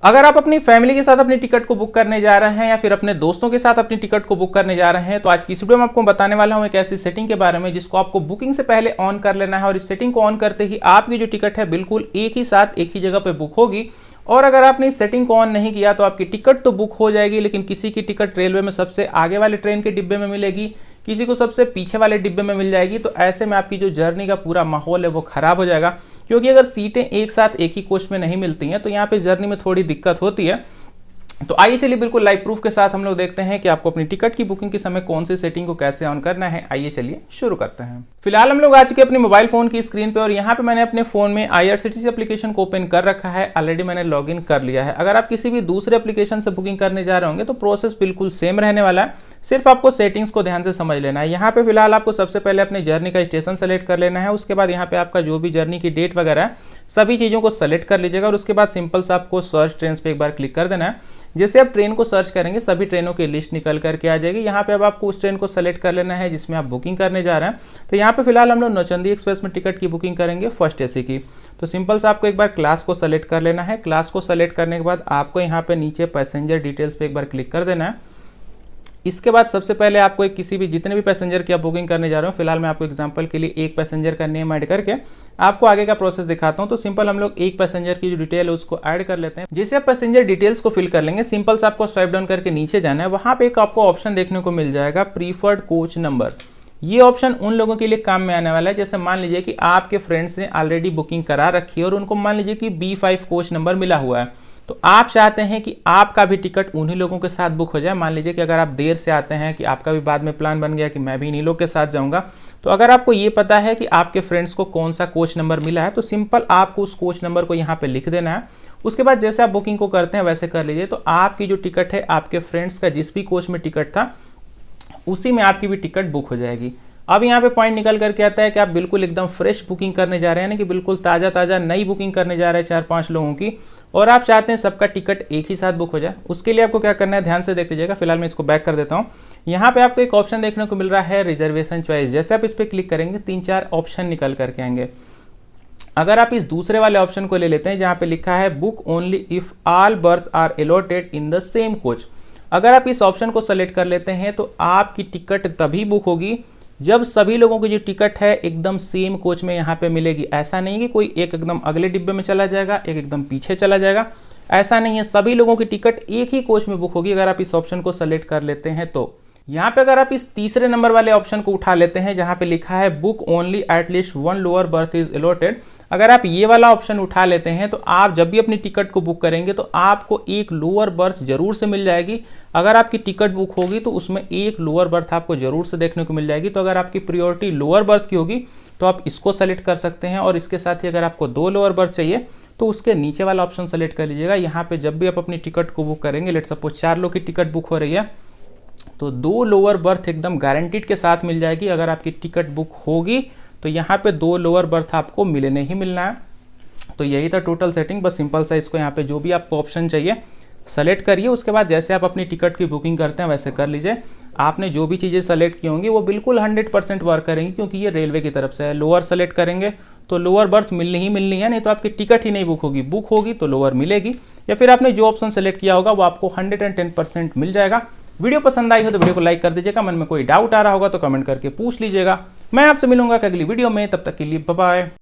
अगर आप अपनी फैमिली के साथ अपनी टिकट को बुक करने जा रहे हैं या फिर अपने दोस्तों के साथ अपनी टिकट को बुक करने जा रहे हैं, तो आज की इस वीडियो में आपको बताने वाला हूं एक ऐसी सेटिंग के बारे में जिसको आपको बुकिंग से पहले ऑन कर लेना है। और इस सेटिंग को ऑन करते ही आपकी जो टिकट है बिल्कुल एक ही साथ एक ही जगह पे बुक होगी। और अगर आपने इस सेटिंग को ऑन नहीं किया तो आपकी टिकट तो बुक हो जाएगी, लेकिन किसी की टिकट रेलवे में सबसे आगे वाले ट्रेन के डिब्बे में मिलेगी, किसी को सबसे पीछे वाले डिब्बे में मिल जाएगी। तो ऐसे में आपकी जो जर्नी का पूरा माहौल है वो खराब हो जाएगा, क्योंकि अगर सीटें एक साथ एक ही कोच में नहीं मिलती हैं तो यहाँ पे जर्नी में थोड़ी दिक्कत होती है। तो आइए चलिए बिल्कुल लाइव प्रूफ के साथ हम लोग देखते हैं कि आपको अपनी टिकट की बुकिंग के समय कौन सी सेटिंग को कैसे ऑन करना है। आइए चलिए शुरू करते हैं। फिलहाल हम लोग आ चुके अपने मोबाइल फोन की स्क्रीन पे और यहाँ पे मैंने अपने फोन में IRCTC एप्लीकेशन को ओपन कर रखा है। ऑलरेडी मैंने लॉगिन कर लिया है। अगर आप किसी भी दूसरे एप्लीकेशन से बुकिंग करने जा रहे होंगे तो प्रोसेस बिल्कुल सेम रहने वाला है, सिर्फ आपको सेटिंग्स को ध्यान से समझ लेना है। यहाँ पे फिलहाल आपको सबसे पहले अपने जर्नी का स्टेशन सेलेक्ट कर लेना है। उसके बाद यहाँ पे आपका जो भी जर्नी की डेट वगैरह है सभी चीज़ों को सेलेक्ट कर लीजिएगा और उसके बाद सिंपल से आपको सर्च ट्रेन पे एक बार क्लिक कर देना है। जैसे आप ट्रेन को सर्च करेंगे सभी ट्रेनों की लिस्ट निकल करके आ जाएगी। यहाँ पे अब आपको उस ट्रेन को सेलेक्ट कर लेना है जिसमें आप बुकिंग करने जा रहे हैं। तो यहाँ पे फिलहाल हम लोग नौचंदी एक्सप्रेस में टिकट की बुकिंग करेंगे फर्स्ट AC की। तो सिंपल से आपको एक बार क्लास को सेलेक्ट कर लेना है। क्लास को सेलेक्ट करने के बाद आपको यहाँ पे नीचे पैसेंजर डिटेल्स पे एक बार क्लिक कर देना है। इसके बाद सबसे पहले आपको किसी भी जितने भी पैसेंजर की आप बुकिंग करने जा रहे हो, फिलहाल मैं आपको एग्जांपल के लिए एक पैसेंजर का नेम ऐड करके आपको आगे का प्रोसेस दिखाता हूं। तो सिंपल हम लोग एक पैसेंजर की जो डिटेल है उसको ऐड कर लेते हैं। जैसे आप पैसेंजर डिटेल्स को फिल कर लेंगे, सिंपल से आपको स्वाइप डाउन करके नीचे जाना है। वहां पे एक आपको ऑप्शन देखने को मिल जाएगा प्रीफर्ड कोच नंबर। ये ऑप्शन उन लोगों के लिए काम में आने वाला है, जैसे मान लीजिए कि आपके फ्रेंड्स ने ऑलरेडी बुकिंग करा रखी है और उनको मान लीजिए कि B5 कोच नंबर मिला हुआ है। तो आप चाहते हैं कि आपका भी टिकट उन्हीं लोगों के साथ बुक हो जाए। मान लीजिए कि अगर आप देर से आते हैं कि आपका भी बाद में प्लान बन गया कि मैं भी इन्हीं लोग के साथ जाऊंगा, तो अगर आपको ये पता है कि आपके फ्रेंड्स को कौन सा कोच नंबर मिला है तो सिंपल आपको उस कोच नंबर को यहाँ पे लिख देना है। उसके बाद जैसे आप बुकिंग को करते हैं वैसे कर लीजिए। तो आपकी जो टिकट है आपके फ्रेंड्स का जिस भी कोच में टिकट था उसी में आपकी भी टिकट बुक हो जाएगी। अब यहाँ पे पॉइंट निकल करके आता है कि आप बिल्कुल एकदम फ्रेश बुकिंग करने जा रहे हैं, यानी कि बिल्कुल ताज़ा ताज़ा नई बुकिंग करने जा रहे हैं 4-5 लोगों की, और आप चाहते हैं सबका टिकट एक ही साथ बुक हो जाए। उसके लिए आपको क्या करना है ध्यान से देख लीजिएगा। फिलहाल मैं इसको बैक कर देता हूँ। यहाँ पे आपको एक ऑप्शन देखने को मिल रहा है रिजर्वेशन चॉइस। जैसे आप इस पर क्लिक करेंगे 3-4 ऑप्शन निकल करके आएंगे। अगर आप इस दूसरे वाले ऑप्शन को ले लेते हैं जहाँ पे लिखा है book only if all berth are allotted in the same coach, अगर आप इस ऑप्शन को सेलेक्ट कर लेते हैं तो आपकी टिकट तभी बुक होगी जब सभी लोगों की जो टिकट है एकदम सेम कोच में यहाँ पे मिलेगी। ऐसा नहीं कि कोई एक एकदम अगले डिब्बे में चला जाएगा, एक एकदम पीछे चला जाएगा, ऐसा नहीं है। सभी लोगों की टिकट एक ही कोच में बुक होगी अगर आप इस ऑप्शन को सेलेक्ट कर लेते हैं। तो यहाँ पे अगर आप इस तीसरे नंबर वाले ऑप्शन को उठा लेते हैं जहाँ पे लिखा है book only at least 1 lower berth is allotted, अगर आप ये वाला ऑप्शन उठा लेते हैं तो आप जब भी अपनी टिकट को बुक करेंगे तो आपको एक लोअर बर्थ जरूर से मिल जाएगी। अगर आपकी टिकट बुक होगी तो उसमें एक लोअर बर्थ आपको जरूर से देखने को मिल जाएगी। तो अगर आपकी प्रायोरिटी लोअर बर्थ की होगी तो आप इसको सेलेक्ट कर सकते हैं, और इसके साथ ही अगर आपको 2 लोअर बर्थ चाहिए तो उसके नीचे वाला ऑप्शन सेलेक्ट कर लीजिएगा। यहाँ पे जब भी आप अपनी टिकट को बुक करेंगे, लेट सपोज 4 लोग की टिकट बुक हो रही है तो 2 लोअर बर्थ एकदम गारंटीड के साथ मिल जाएगी। अगर आपकी टिकट बुक होगी तो यहाँ पे 2 लोअर बर्थ आपको मिलने ही मिलना है। तो यही था टोटल सेटिंग। बस सिंपल सा इसको यहाँ पे जो भी आपको ऑप्शन चाहिए सेलेक्ट करिए। उसके बाद जैसे आप अपनी टिकट की बुकिंग करते हैं वैसे कर लीजिए। आपने जो भी चीज़ें सेलेक्ट की होंगी वो बिल्कुल 100% वर्क करेंगी, क्योंकि ये रेलवे की तरफ से है। लोअर सेलेक्ट करेंगे तो लोअर बर्थ मिलनी ही मिलनी है, नहीं तो आपकी टिकट ही नहीं बुक होगी। बुक होगी तो लोअर मिलेगी, या फिर आपने जो ऑप्शन सेलेक्ट किया होगा वो आपको 110% मिल जाएगा। वीडियो पसंद आई हो तो वीडियो को लाइक कर दीजिएगा। मन में कोई डाउट आ रहा होगा तो कमेंट करके पूछ लीजिएगा। मैं आपसे मिलूंगा अगली वीडियो में, तब तक के लिए बाय बाय।